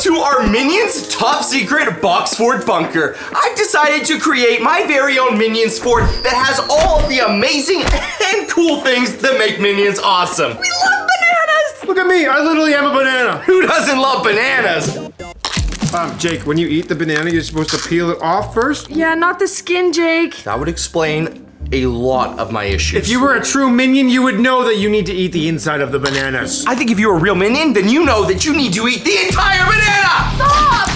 to our Minions top secret box fort bunker. I decided to create my very own Minions fort that has all of the amazing and cool things that make Minions awesome. We love bananas! Look at me, I literally am a banana. Who doesn't love bananas? Jake, when you eat the banana, you're supposed to peel it off first? Yeah, not the skin, Jake. That would explain a lot of my issues. If you were a true minion, you would know that you need to eat the inside of the bananas. I think if you're a real Minion, then you know that you need to eat the entire banana! Stop!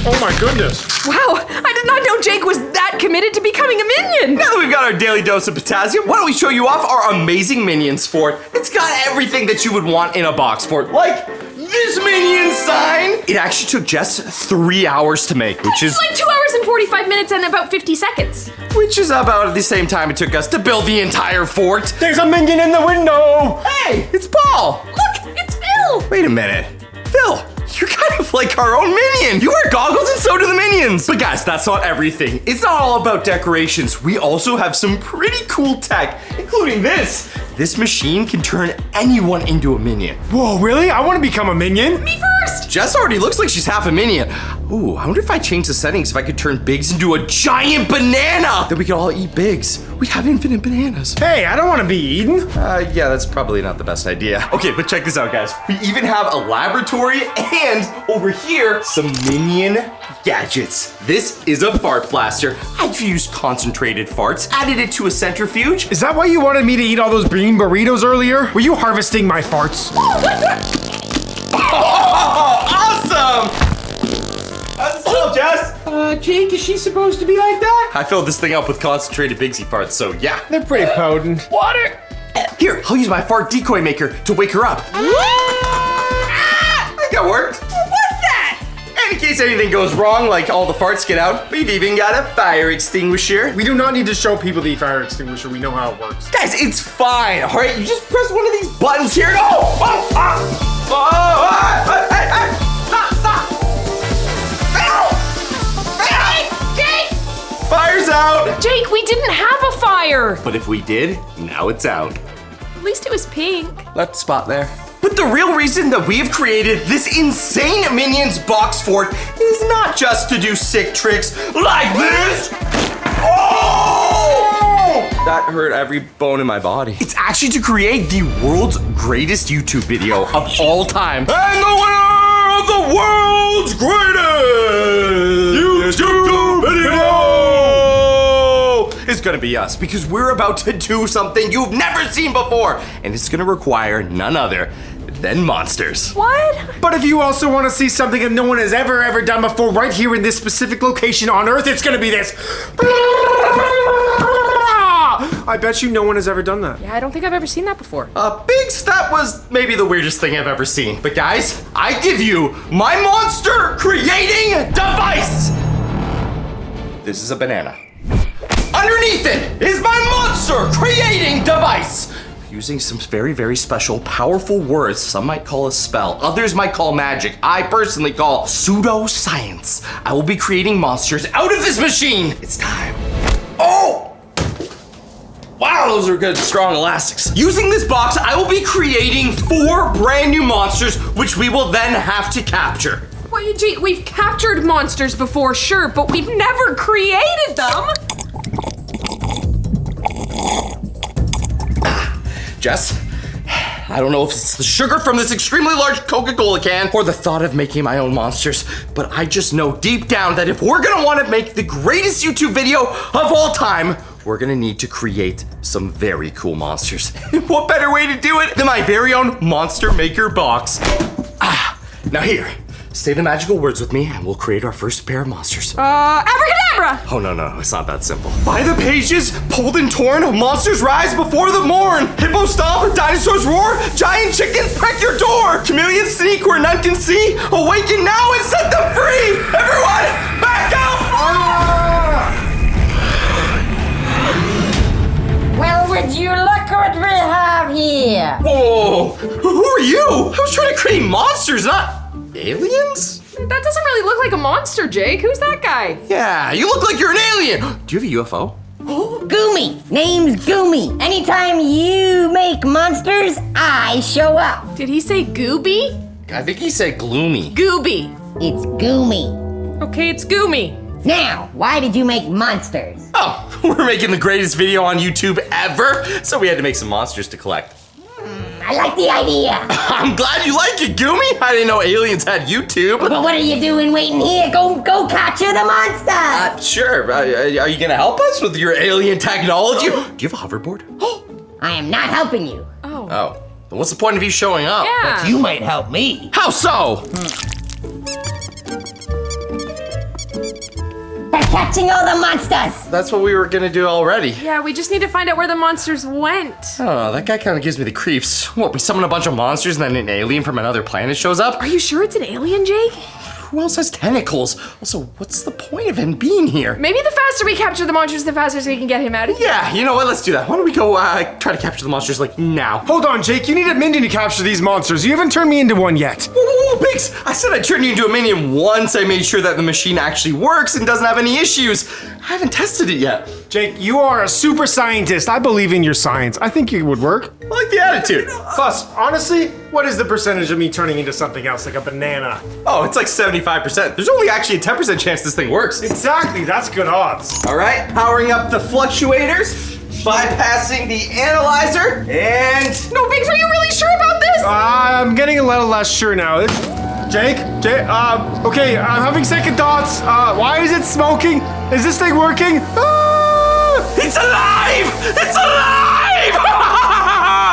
Oh my goodness. Wow, I did not know Jake was that committed to becoming a minion. Now that we've got our daily dose of potassium, why don't we show you off our amazing Minions fort? It's got everything that you would want in a box fort, like this Minion sign. It actually took just 3 hours to make, which is like 2 hours and 45 minutes and about 50 seconds. Which is about the same time it took us to build the entire fort. There's a minion in the window. Hey, it's Paul. Look, it's Phil. Wait a minute. Phil, you're kind of like our own Minion. You wear goggles and so do the Minions. But guys, that's not everything. It's not all about decorations. We also have some pretty cool tech, including this. This machine can turn anyone into a Minion. Whoa, really? I want to become a minion. Me first. Jess already looks like she's half a Minion. Ooh, I wonder if I change the settings if I could turn Biggs into a giant banana. Then we could all eat Biggs. We'd have infinite bananas. Hey, I don't want to be eaten. Yeah, that's probably not the best idea. Okay, but check this out, guys. We even have a laboratory and over here, some Minion gadgets. This is a fart blaster. I've used concentrated farts, added it to a centrifuge. Is that why you wanted me to eat all those bean burritos earlier? Were you harvesting my farts? Oh, awesome! How's it smell, Jess? Jake, is she supposed to be like that? I filled this thing up with concentrated Bigsy farts, so yeah. They're pretty potent. Water. Here, I'll use my fart decoy maker to wake her up. I think that worked. What's that? And in case anything goes wrong, like all the farts get out, we've even got a fire extinguisher. We do not need to show people the fire extinguisher. We know how it works. Guys, it's fine, all right? You just press one of these buttons here. Oh! Oh! Ah! Oh! Ah! Hey! Hey! Stop! Stop! Jake! Fire's out! Jake, we didn't have a fire. But if we did, now it's out. At least it was pink. Left spot there. But the real reason that we have created this insane Minions box fort is not just to do sick tricks like this. Oh! That hurt every bone in my body. It's actually to create the world's greatest YouTube video of all time. And the winner of the world's greatest YouTube video is gonna be us, because we're about to do something you've never seen before, and it's gonna require none other than monsters. What? But if you also want to see something that no one has ever done before right here in this specific location on Earth, it's gonna be this. I bet you no one has ever done that. Yeah, I don't think I've ever seen that before. Biggs, that was maybe the weirdest thing I've ever seen. But guys, I give you my monster creating device. This is a banana. Underneath it is my monster creating device. Using some very, very special, powerful words. Some might call a spell, others might call magic. I personally call pseudoscience. I will be creating monsters out of this machine. It's time. Oh! Wow, those are good, strong elastics. Using this box, I will be creating 4 brand new monsters, which we will then have to capture. Wait, Jake, we've captured monsters before, sure, but we've never created them. Jess, I don't know if it's the sugar from this extremely large Coca-Cola can or the thought of making my own monsters, but I just know deep down that if we're gonna want to make the greatest YouTube video of all time, we're gonna need to create some very cool monsters. And what better way to do it than my very own Monster Maker box? Now here, say the magical words with me and we'll create our first pair of monsters. Abracadabra! Oh, no, it's not that simple. By the pages, pulled and torn, monsters rise before the morn. Hippo stomp, dinosaurs roar, giant chickens peck your door. Chameleons sneak where none can see. Awaken now and set them free. Everyone, back out! Well, would you look what we have here? Whoa, who are you? I was trying to create monsters, not aliens? That doesn't really look like a monster, Jake. Who's that guy? Yeah, you look like you're an alien. Do you have a UFO? Goomy. Name's Goomy. Anytime you make monsters, I show up. Did he say Gooby? I think he said gloomy. Gooby. It's Goomy. Okay, it's Goomy. Now, why did you make monsters? Oh, we're making the greatest video on YouTube ever, so we had to make some monsters to collect. I like the idea. I'm glad you like it, Goomy. I didn't know aliens had YouTube. But what are you doing waiting here? Go capture the monster. Sure. Are you gonna help us with your alien technology? Do you have a hoverboard? I am not helping you. Oh. Oh. Then what's the point of you showing up? Yeah. You might help me. How so? They're catching all the monsters. That's what we were gonna do already. Yeah, we just need to find out where the monsters went. I don't know, that guy kind of gives me the creeps. What, we summon a bunch of monsters and then an alien from another planet shows up? Are you sure it's an alien, Jake? Who else has tentacles? Also, what's the point of him being here? Maybe the faster we capture the monsters, the faster we can get him out of here. Yeah, you know what? Let's do that. Why don't we go try to capture the monsters like now? Hold on, Jake. You need a minion to capture these monsters. You haven't turned me into one yet. Whoa, Biggs! I said I'd turn you into a minion once I made sure that the machine actually works and doesn't have any issues. I haven't tested it yet. Jake, you are a super scientist. I believe in your science. I think it would work. I like the attitude. Plus, honestly, what is the percentage of me turning into something else, like a banana? Oh, it's like 75%. There's only actually a 10% chance this thing works. Exactly, that's good odds. All right, powering up the fluctuators, bypassing the analyzer, and... No, Biggs, are you really sure about this? I'm getting a little less sure now. Jake, okay, I'm having second thoughts. Why is it smoking? Is this thing working? Ah! It's alive! It's alive!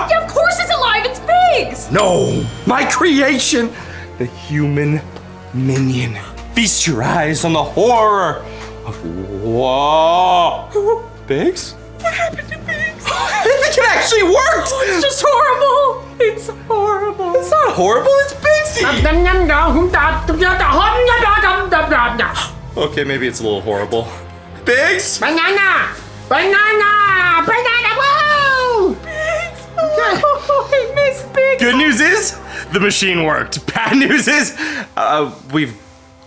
Yeah, of course it's alive, it's Biggs! No, my creation, the human minion. Feast your eyes on the horror of whoa. Biggs? What happened to Biggs? I think it actually worked! It's just horrible! It's horrible. It's not horrible, it's Biggsy! Okay, maybe it's a little horrible. Biggs? Banana! Banana! Banana! Whoa! Okay. Oh, I miss Biggs. Good news is, the machine worked. Bad news is, we've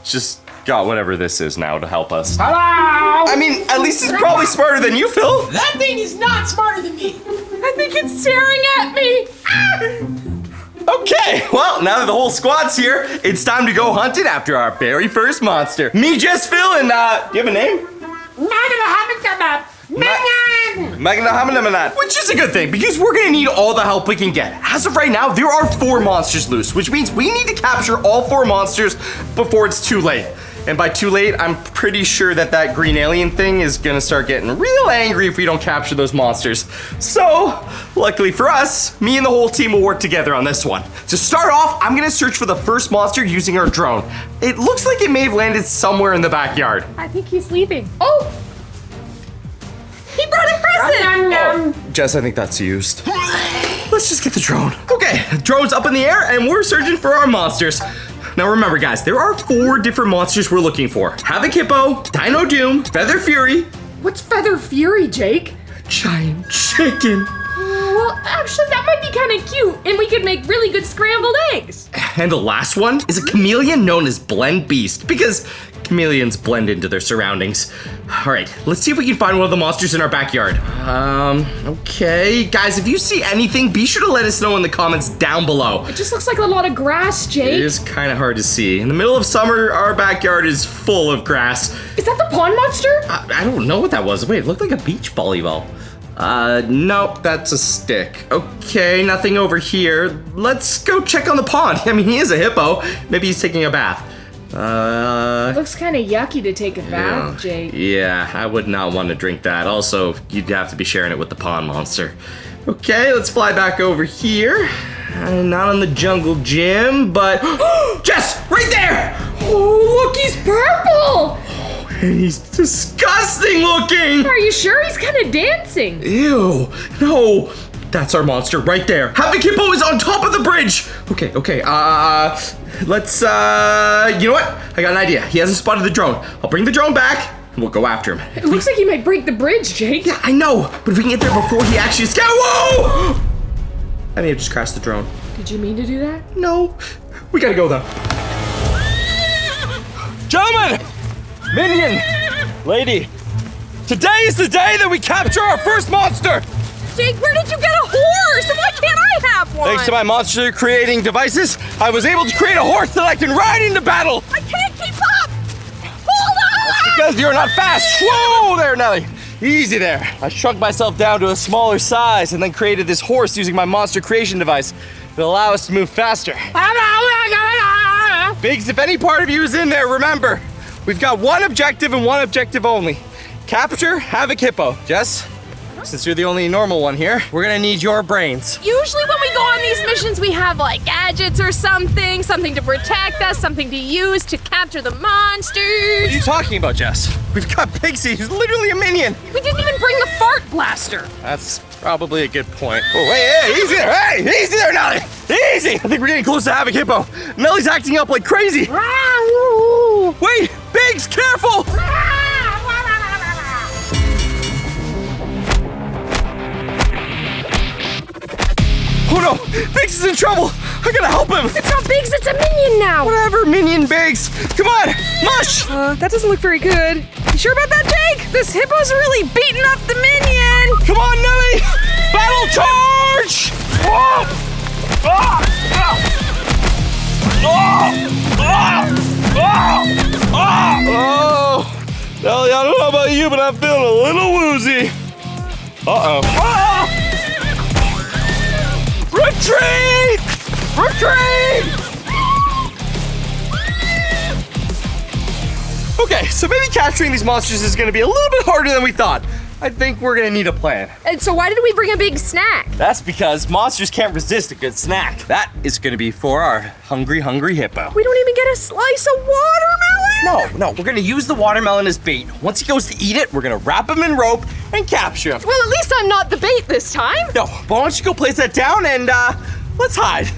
just got whatever this is now to help us. Hello! I mean, at least it's probably smarter than you, Phil. That thing is not smarter than me. I think it's staring at me. Okay, well, now that the whole squad's here, it's time to go hunting after our very first monster. Me, Jess, Phil, and, do you have a name? Which is a good thing, because we're gonna need all the help we can get. As of right now, there are 4 monsters loose, which means we need to capture all 4 monsters before it's too late. And by too late, I'm pretty sure that green alien thing is gonna start getting real angry if we don't capture those monsters. So, luckily for us, me and the whole team will work together on this one. To start off, I'm gonna search for the first monster using our drone. It looks like it may have landed somewhere in the backyard. I think he's leaving. Oh! He brought a present! Jess, I think that's used. Let's just get the drone. Okay, drone's up in the air and we're searching for our monsters. Now remember guys, there are 4 different monsters we're looking for. Havoc Hippo, Dino Doom, Feather Fury. What's Feather Fury, Jake? Giant chicken. Well, actually, that might be kind of cute, and we could make really good scrambled eggs. And the last one is a chameleon known as Blend Beast, because chameleons blend into their surroundings. All right, let's see if we can find one of the monsters in our backyard. Okay. Guys, if you see anything, be sure to let us know in the comments down below. It just looks like a lot of grass, Jake. It is kind of hard to see. In the middle of summer, our backyard is full of grass. Is that the pond monster? I don't know what that was. Wait, it looked like a beach volleyball. Nope, that's a stick. Okay, nothing over here. Let's go check on the pond. I mean, he is a hippo. Maybe he's taking a bath. It looks kind of yucky to take a bath, Jake. Yeah, I would not want to drink that. Also, you'd have to be sharing it with the pond monster. Okay, let's fly back over here. Not on the jungle gym, but... Jess, right there! Oh, look, he's purple! And he's disgusting looking! Are you sure? He's kind of dancing. Ew, no. That's our monster right there. Havoc Hippo is on top of the bridge. Okay, let's, you know what? I got an idea. He hasn't spotted the drone. I'll bring the drone back and we'll go after him. It looks like he might break the bridge, Jake. Yeah, I know, but if we can get there before he actually Whoa! I may have just crashed the drone. Did you mean to do that? No, we gotta go though. Gentlemen, minion, lady, today is the day that we capture our first monster. Jake, where did you get a horse? And why can't I have one. Thanks to my monster creating devices, I was able to create a horse that I can ride into battle. I can't keep up. Hold on. Because you're not fast. Whoa there, Nelly. Easy there. I shrunk myself down to a smaller size and then created this horse using my monster creation device to allow us to move faster. Biggs, if any part of you is in there, remember, we've got one objective and one objective only. Capture Havoc Hippo. Jess, since you're the only normal one here, we're gonna need your brains. Usually when we go on these missions, we have like gadgets or something to protect us, something to use to capture the monsters. What are you talking about, Jess? We've got Pixie, who's literally a minion. We didn't even bring the fart blaster. That's probably a good point. Oh, hey, easy there. Hey, easy there, Nelly. Easy. I think we're getting close to Havoc Hippo. Nelly's acting up like crazy. Wait, Biggs, careful. Oh no, Biggs is in trouble. I gotta help him. It's not Biggs, it's a minion now. Whatever, minion Biggs. Come on, mush. That doesn't look very good. You sure about that, Jake? This hippo's really beating up the minion. Come on, Nelly. Battle charge. Oh. Nelly, I don't know about you, but I'm feeling a little woozy. Retreat! Retreat! Okay, so maybe capturing these monsters is gonna be a little bit harder than we thought. I think we're gonna need a plan. And so why did we bring a big snack? That's because monsters can't resist a good snack. That is gonna be for our hungry, hungry hippo. We don't even get a slice of watermelon. No, we're gonna use the watermelon as bait. Once he goes to eat it, we're gonna wrap him in rope and capture him. Well, at least I'm not the bait this time. No, but why don't you go place that down and let's hide.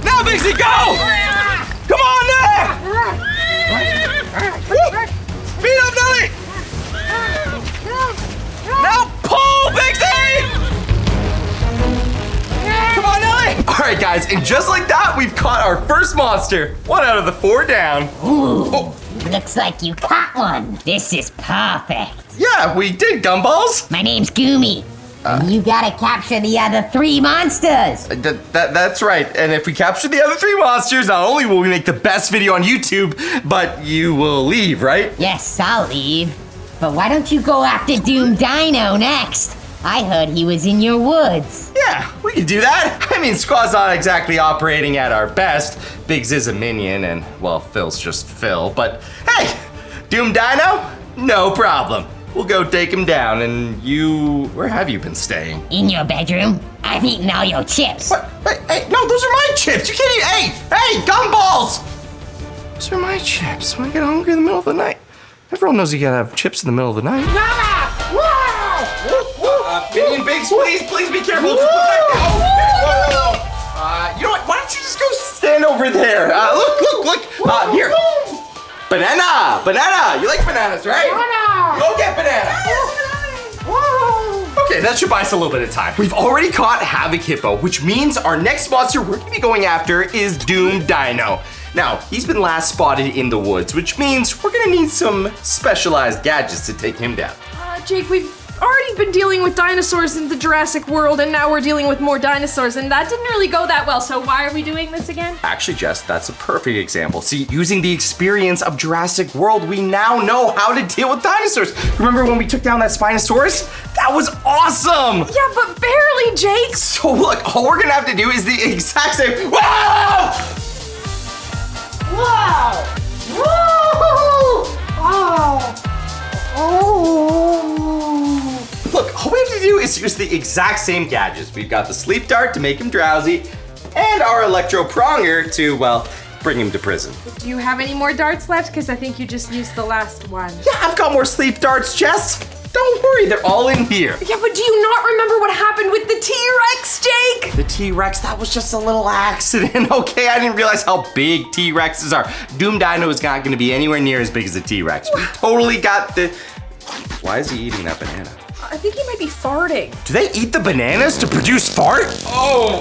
Now, Bixie, go! Come on, Nelly! Speed up, Nelly! Now pull, Bixie! Come on, Nelly! All right, guys, and just like that, we've caught our first monster. 1 out of the 4 down. Ooh, looks like you caught one. This is perfect. Yeah, we did, Gumballs. My name's Goomy. And you gotta capture the other 3 monsters. That's right. And if we capture the other 3 monsters, not only will we make the best video on YouTube, but you will leave, right? Yes, I'll leave. But why don't you go after Doom Dino next? I heard he was in your woods. Yeah, we can do that. I mean, Squaw's not exactly operating at our best. Biggs is a minion, and, well, Phil's just Phil. But, hey, Doom Dino, no problem. We'll go take him down, and you... Where have you been staying? In your bedroom? I've eaten all your chips. What? Hey, no, those are my chips. You can't eat... Hey, Gumballs! Those are my chips. When I get hungry in the middle of the night. Everyone knows you gotta have chips in the middle of the night. Minion Biggs, please be careful. Just put that down. You know what? Why don't you just go stand over there? Look. Here. Banana. You like bananas, right? Go get banana. Okay, that should buy us a little bit of time. We've already caught Havoc Hippo, which means our next monster we're gonna be going after is Doom Dino. Now, he's been last spotted in the woods, which means we're gonna need some specialized gadgets to take him down. Jake, we've already been dealing with dinosaurs in the Jurassic world, and now we're dealing with more dinosaurs, and that didn't really go that well, so why are we doing this again? Actually, Jess, that's a perfect example. See, using the experience of Jurassic World, we now know how to deal with dinosaurs. Remember when we took down that Spinosaurus? That was awesome! Yeah, but barely, Jake! So look, all we're gonna have to do is the exact same... Whoa! Whoa! Whoa! Look, all we have to do is use the exact same gadgets. We've got the sleep dart to make him drowsy, and our electro pronger to, well, bring him to prison. Do you have any more darts left? Because I think you just used the last one. Yeah, I've got more sleep darts, Jess. Don't worry, they're all in here. Yeah, but do you not remember what happened with the T-Rex, Jake? The T-Rex, that was just a little accident, okay? I didn't realize how big T-Rexes are. Doom Dino is not gonna be anywhere near as big as a T-Rex. We totally got the... Why is he eating that banana? I think he might be farting. Do they eat the bananas to produce fart? Oh,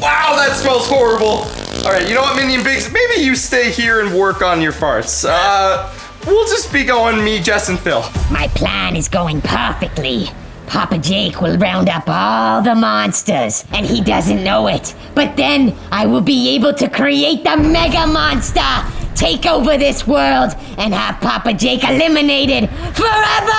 wow, that smells horrible. All right, you know what, Minion Bigs? Maybe you stay here and work on your farts. We'll just be going me, Jess, and Phil. My plan is going perfectly. Papa Jake will round up all the monsters, and he doesn't know it. But then I will be able to create the mega monster, take over this world, and have Papa Jake eliminated forever!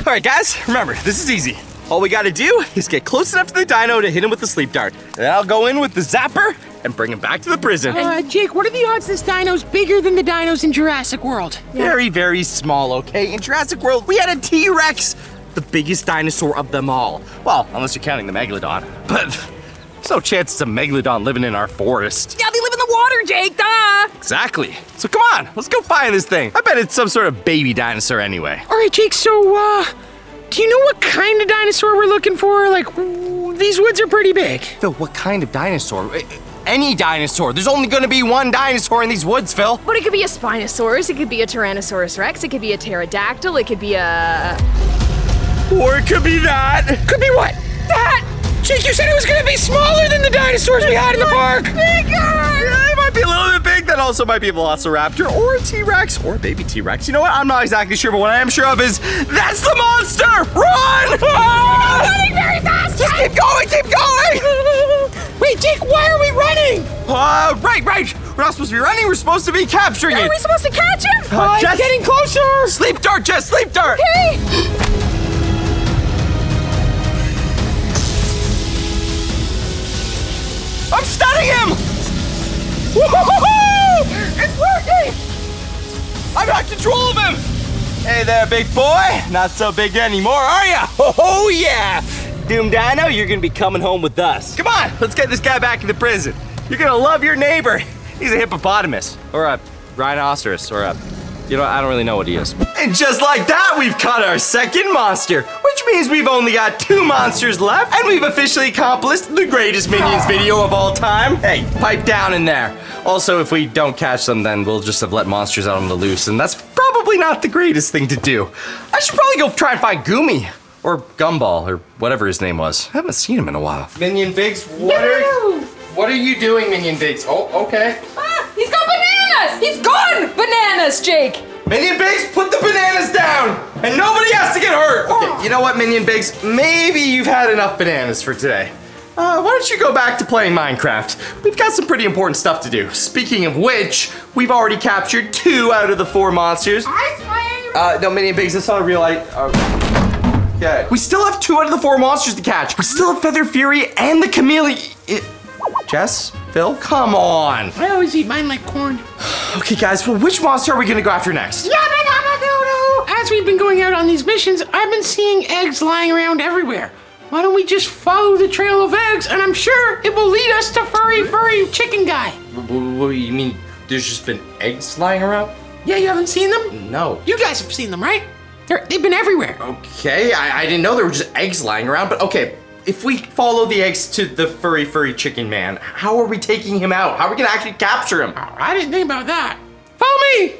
All right, guys, remember, this is easy. All we gotta do is get close enough to the dino to hit him with the sleep dart. And I'll go in with the zapper and bring him back to the prison. Jake, what are the odds this dino's bigger than the dinos in Jurassic World? Very, very small, okay? In Jurassic World, we had a T-Rex, the biggest dinosaur of them all. Well, unless you're counting the megalodon. But there's no chance it's a megalodon living in our forest. Yeah, they live in the water, Jake, duh! Exactly. So come on, let's go find this thing. I bet it's some sort of baby dinosaur anyway. All right, Jake, so, do you know what kind of dinosaur we're looking for? Like, these woods are pretty big. Phil, what kind of dinosaur? Any dinosaur. There's only gonna be one dinosaur in these woods, Phil. But it could be a Spinosaurus, it could be a Tyrannosaurus Rex, it could be a pterodactyl, it could be a... Or it could be that. Could be what? That! Jake, you said it was gonna be smaller than the dinosaurs we had in the park! Yeah, it might be a little bit big. That also might be a velociraptor or a T-Rex or a baby T-Rex. You know what? I'm not exactly sure, but what I am sure of is that's the monster! Run! Ah! Running very fast, Just keep going, keep going! Wait, Jake, why are we running? Right. We're not supposed to be running. We're supposed to be capturing it. Are we supposed to catch him? Jess, Getting closer! sleep dart, Jess, sleep dart. Hey! I'm stunning him! Woo-hoo-hoo-hoo! It's working! I've got control of him! Hey there, big boy. Not so big anymore, are ya? Oh, yeah! Doom Dino, you're gonna be coming home with us. Come on, let's get this guy back into prison. You're gonna love your neighbor. He's a hippopotamus, or a rhinoceros, or a... You know, I don't really know what he is. And just like that, we've caught our second monster, which means we've only got 2 monsters left, and we've officially accomplished the greatest Minions video of all time. Hey, pipe down in there. Also, if we don't catch them, then we'll just have let monsters out on the loose, and that's probably not the greatest thing to do. I should probably go try and find Goomy, or Gumball, or whatever his name was. I haven't seen him in a while. Minion Biggs, what are you doing, Minion Biggs? Oh, okay. Ah, he's got bananas! He's gone bananas, Jake! Minion Biggs, put the bananas down, and nobody has to get hurt. Okay, you know what, Minion Biggs? Maybe you've had enough bananas for today. Why don't you go back to playing Minecraft? We've got some pretty important stuff to do. Speaking of which, we've already captured 2 out of the 4 monsters. No, Minion Biggs, that's not a real light. Okay. We still have 2 out of the 4 monsters to catch. We still have Feather Fury and the chameleon. Jess? Phil? Come on. I always eat mine like corn. Okay, guys, well, which monster are we gonna go after next? As we've been going out on these missions, I've been seeing eggs lying around everywhere. Why don't we just follow the trail of eggs, and I'm sure it will lead us to furry chicken guy. What, you mean there's just been eggs lying around? Yeah, you haven't seen them? No. You guys have seen them, right? They've been everywhere. Okay, I didn't know there were just eggs lying around, but okay. If we follow the eggs to the furry chicken man, how are we taking him out? How are we gonna actually capture him? I didn't think about that. Follow me!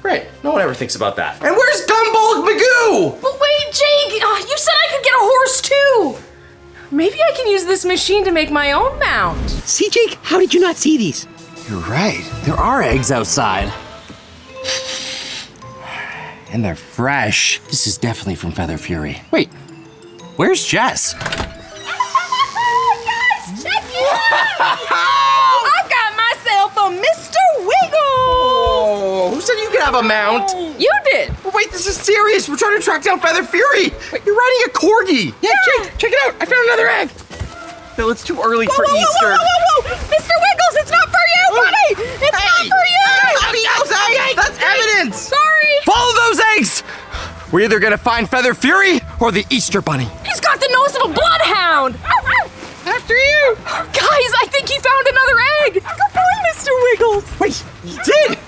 Great, no one ever thinks about that. And where's Gumball Magoo? But wait, Jake, you said I could get a horse too. Maybe I can use this machine to make my own mount. See, Jake, how did you not see these? You're right, there are eggs outside. And they're fresh. This is definitely from Feather Fury. Wait, where's Jess? Guys, check it out! I've got myself a Mr. Wiggle! Oh, who said you could have a mount? You did! But wait, this is serious. We're trying to track down Feather Fury. Wait, you're riding a corgi. Yeah, Jake, check it out. I found another egg. Phil, it's too early for Easter. Whoa! Mr. Wiggles, it's not for you, buddy! It's not for you! That's evidence! Sorry! Follow those eggs! We're either gonna find Feather Fury or the Easter Bunny. He's got the nose of a bloodhound! After you! Guys, I think he found another egg! Good boy, Mr. Wiggles! Wait, he did!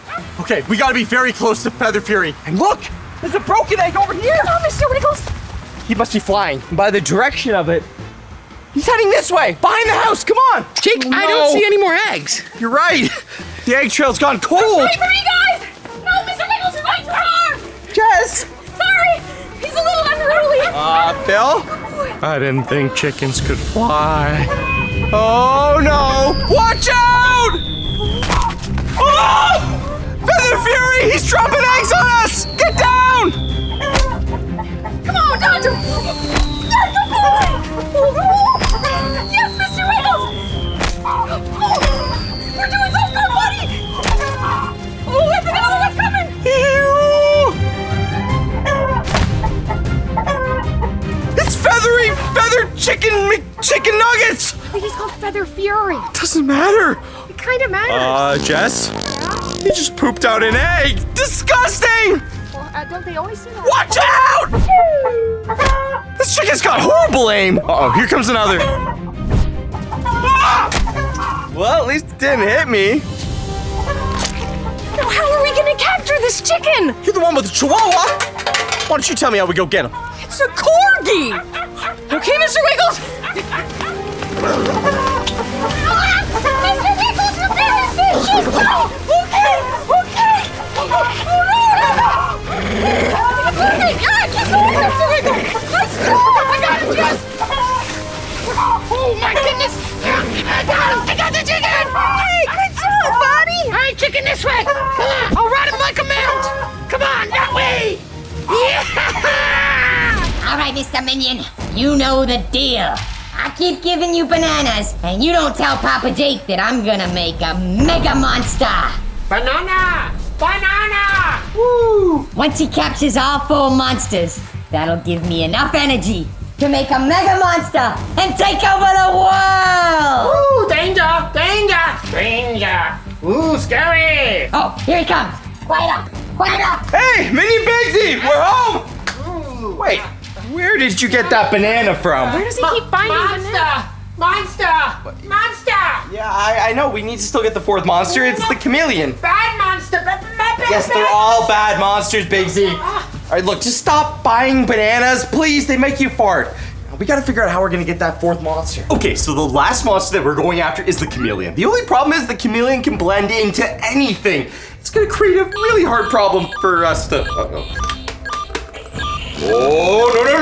Okay, we gotta be very close to Feather Fury. And look, there's a broken egg over here! Oh, Mr. Wiggles! He must be flying. By the direction of it, he's heading this way, behind the house, come on! Jake, I don't see any more eggs. You're right. The egg trail's gone cold. Wait for me, guys! No, Mr. Wiggles, you're going too hard! Jess! Sorry! He's a little early. Phil? I didn't think chickens could fly. Oh no! Watch out! Oh! Feather Fury! He's dropping eggs on us! Get down! Come on, dodge him. Yeah, good boy. Yes, Mr. Wiggles. We're doing so good, buddy. Oh, I think another one's coming. It's feathered chicken nuggets! I think he's called Feather Fury. Doesn't matter. It kind of matters. Jess? He just pooped out an egg! Disgusting! Well, don't they always do that? Watch out! This chicken's got horrible aim! Uh-oh, here comes another. Ah! Well, at least it didn't hit me. Now, how are we gonna capture this chicken? You're the one with the chihuahua! Why don't you tell me how we go get him? It's a corgi! Okay, Mr. Wiggles? Mr. Wiggles, you're very vicious! Okay! Yeah, keep going, Mr. Wiggles! Let's go! I got it, Jess! Oh my goodness! I got the chicken! Hey, good job, buddy! All right, chicken, this way. Come on, I'll ride him like a mount. Come on, that way. Yeah! All right, Mr. Minion, you know the deal. I keep giving you bananas, and you don't tell Papa Jake that I'm gonna make a mega monster. Banana! Banana! Woo! Once he captures all 4 monsters, that'll give me enough energy to make a mega monster and take over the world! Ooh, danger! Danger! Danger! Ooh, scary! Oh, here he comes. Quiet up! Quiet up! Hey, Minion Bigsy, we're home! Wait, where did you get that banana from? Where does he keep finding bananas? Monster! Monster! Yeah, I know, we need to still get the 4th monster. It's the chameleon. Bad monster! Yes, they're all bad monsters, Bigsy. All right, look, just stop buying bananas, please. They make you fart. We gotta figure out how we're gonna get that 4th monster. Okay, so the last monster that we're going after is the chameleon. The only problem is the chameleon can blend into anything. It's gonna create a really hard problem for us to. Oh, no.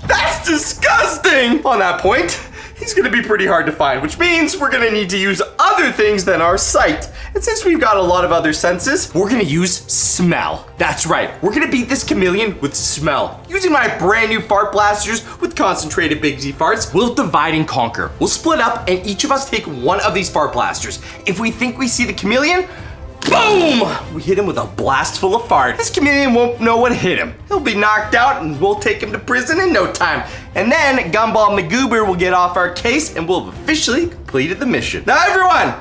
That's disgusting! On that point, he's gonna be pretty hard to find, which means we're gonna need to use other things than our sight. And since we've got a lot of other senses, we're gonna use smell. That's right, we're gonna beat this chameleon with smell. Using my brand new fart blasters with concentrated Bigsy farts, we'll divide and conquer. We'll split up and each of us take one of these fart blasters. If we think we see the chameleon, boom! We hit him with a blast full of fart. This chameleon won't know what hit him. He'll be knocked out and we'll take him to prison in no time. And then Gumball McGoober will get off our case and we'll have officially completed the mission. Now everyone,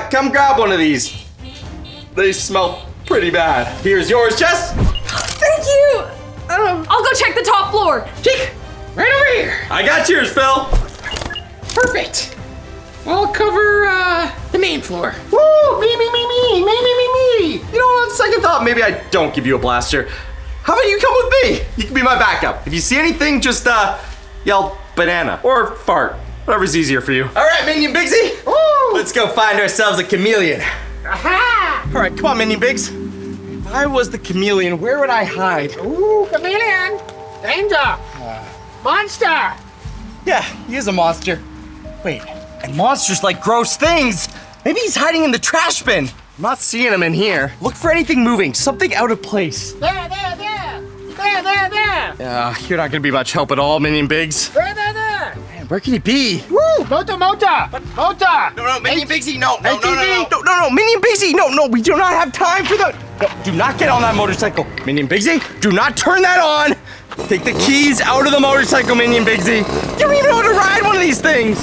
come grab one of these. They smell pretty bad. Here's yours, Jess. Thank you! I'll go check the top floor. Jake, right over here. I got yours, Phil. Perfect. I'll cover the main floor. Woo! Me. You know, on second thought, maybe I don't give you a blaster. How about you come with me? You can be my backup. If you see anything, just yell banana or fart. Whatever's easier for you. All right, Minion Bigsy. Woo! Let's go find ourselves a chameleon. Aha! All right, come on, Minion Bigs. If I was the chameleon, where would I hide? Ooh, chameleon! Danger! Monster! Yeah, he is a monster. Wait, and monsters like gross things. Maybe he's hiding in the trash bin. I'm not seeing him in here. Look for anything moving, something out of place. There! You're not gonna be much help at all, Minion Bigs. There! Man, where can he be? Woo! Mota! No, Minion Bigsy, no, Minion Bigsy, no, we do not have time for that. No, do not get on that motorcycle. Minion Bigsy, do not turn that on. Take the keys out of the motorcycle, Minion Bigsy. You don't even know how to ride one of these things.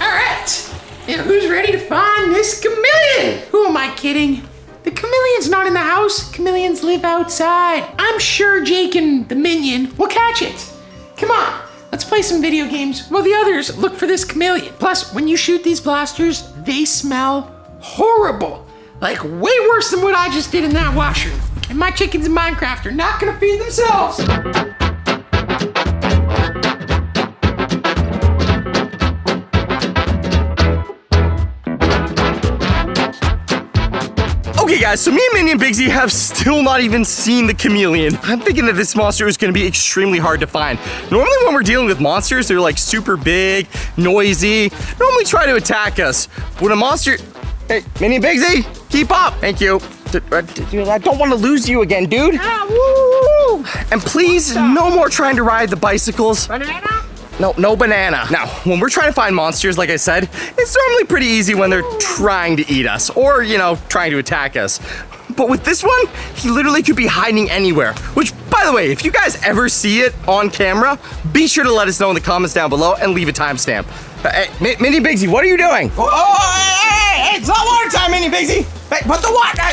All right. Now who's ready to find this chameleon? Who am I kidding? The chameleon's not in the house. Chameleons live outside. I'm sure Jake and the minion will catch it. Come on, let's play some video games while the others look for this chameleon. Plus, when you shoot these blasters, they smell horrible. Like way worse than what I just did in that washroom. And my chickens in Minecraft are not gonna feed themselves. Okay, guys, so me and Minion Bigsy have still not even seen the chameleon. I'm thinking that this monster is gonna be extremely hard to find. Normally when we're dealing with monsters, they're like super big, noisy, normally try to attack us. When a monster, hey, Minion Bigsy, keep up. Thank you. I don't want to lose you again, dude. And please, no more trying to ride the bicycles. Banana? No banana. Now, when we're trying to find monsters, like I said, it's normally pretty easy when they're trying to eat us or, trying to attack us. But with this one, he literally could be hiding anywhere. Which, by the way, if you guys ever see it on camera, be sure to let us know in the comments down below and leave a timestamp. Hey, Minion Bigsy, what are you doing? Hey, it's not water time, Minion Bigsy. Hey, put the water down,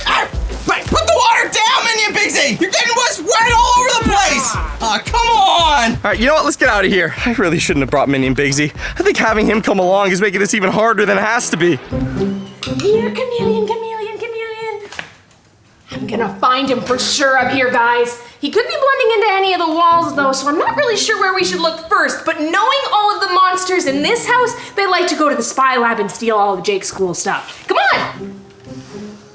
Minion Bigsy. You're getting what's wet all over the place. Come on. All right, you know what? Let's get out of here. I really shouldn't have brought Minion Bigsy. I think having him come along is making this even harder than it has to be. Here, chameleon. I'm gonna find him for sure up here, guys. He could be blending into any of the walls though, so I'm not really sure where we should look first, but knowing all of the monsters in this house, they like to go to the spy lab and steal all of Jake's cool stuff. Come on!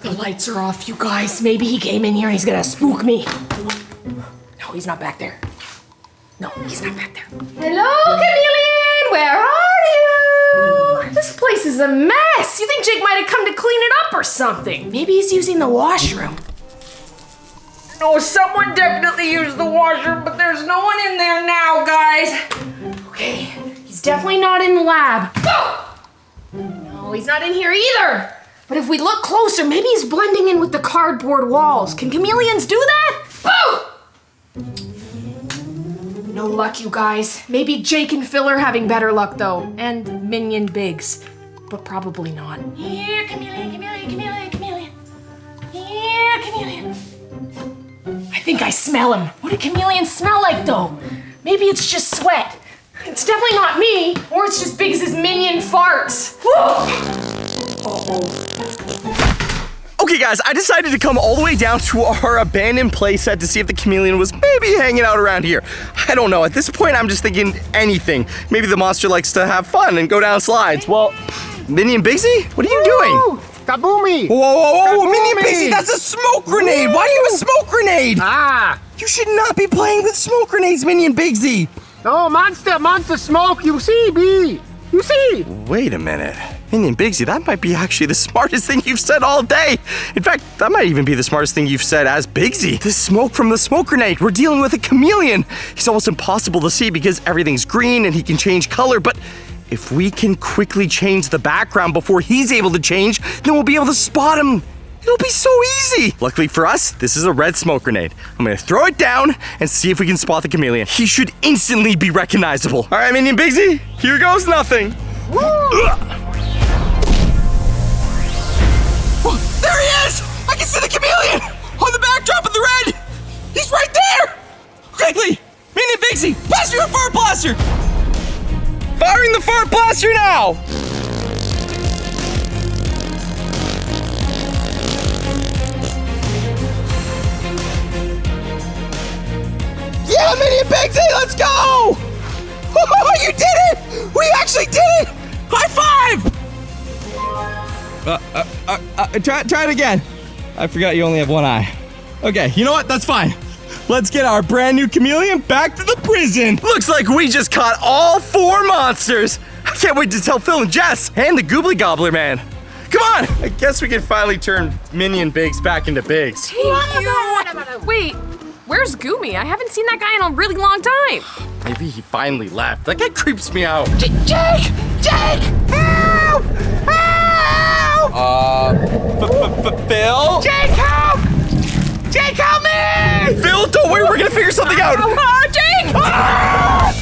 The lights are off, you guys. Maybe he came in here and he's gonna spook me. No, he's not back there. No, he's not back there. Hello, chameleon! Where are you? This place is a mess. You think Jake might have come to clean it up or something? Maybe he's using the washroom. No, someone definitely used the washroom, but there's no one in there now, guys. Okay, he's definitely not in the lab. No, he's not in here either. But if we look closer, maybe he's blending in with the cardboard walls. Can chameleons do that? No luck, you guys. Maybe Jake and Phil are having better luck, though. And Minion Biggs. But probably not. Here, chameleon. Here, chameleon. I think I smell him. What do chameleons smell like, though? Maybe it's just sweat. It's definitely not me. Or it's just Biggs' minion farts. Okay, guys, I decided to come all the way down to our abandoned playset to see if the chameleon was maybe hanging out around here. I don't know. At this point, I'm just thinking anything. Maybe the monster likes to have fun and go down slides. Well, Minion Bigsy, what are you doing? Kaboomy! Whoa, Minion Bigsy, that's a smoke grenade! Why do you have a smoke grenade? You should not be playing with smoke grenades, Minion Bigsy! No, monster smoke, you see, B! You see! Wait a minute. Minion Bigsy, that might be actually the smartest thing you've said all day. In fact, that might even be the smartest thing you've said as Bigsy. The smoke from the smoke grenade. We're dealing with a chameleon. He's almost impossible to see because everything's green and he can change color, but if we can quickly change the background before he's able to change, then we'll be able to spot him. It'll be so easy. Luckily for us, this is a red smoke grenade. I'm gonna throw it down and see if we can spot the chameleon. He should instantly be recognizable. All right, Minion Bigsy, here goes nothing. There he is! I can see the chameleon on the backdrop of the red. He's right there. Quickly, Minion Bigsy, pass me your fart blaster. Firing the fart blaster now! Yeah, Minion Bigsy, let's go! You did it! We actually did it! High five! Try it again. I forgot you only have one eye. Okay, you know what? That's fine. Let's get our brand new chameleon back to the prison. Looks like we just caught all 4 monsters. I can't wait to tell Phil and Jess and the Goobly Gobbler man. Come on. I guess we can finally turn Minion Biggs back into Biggs. Thank you. Wait, where's Goomy? I haven't seen that guy in a really long time. Maybe he finally left. That guy creeps me out. Jake! Help! Help! Phil? Jake, help! Jake, help me! Phil, don't worry, we're gonna figure something out. Jake! Ah!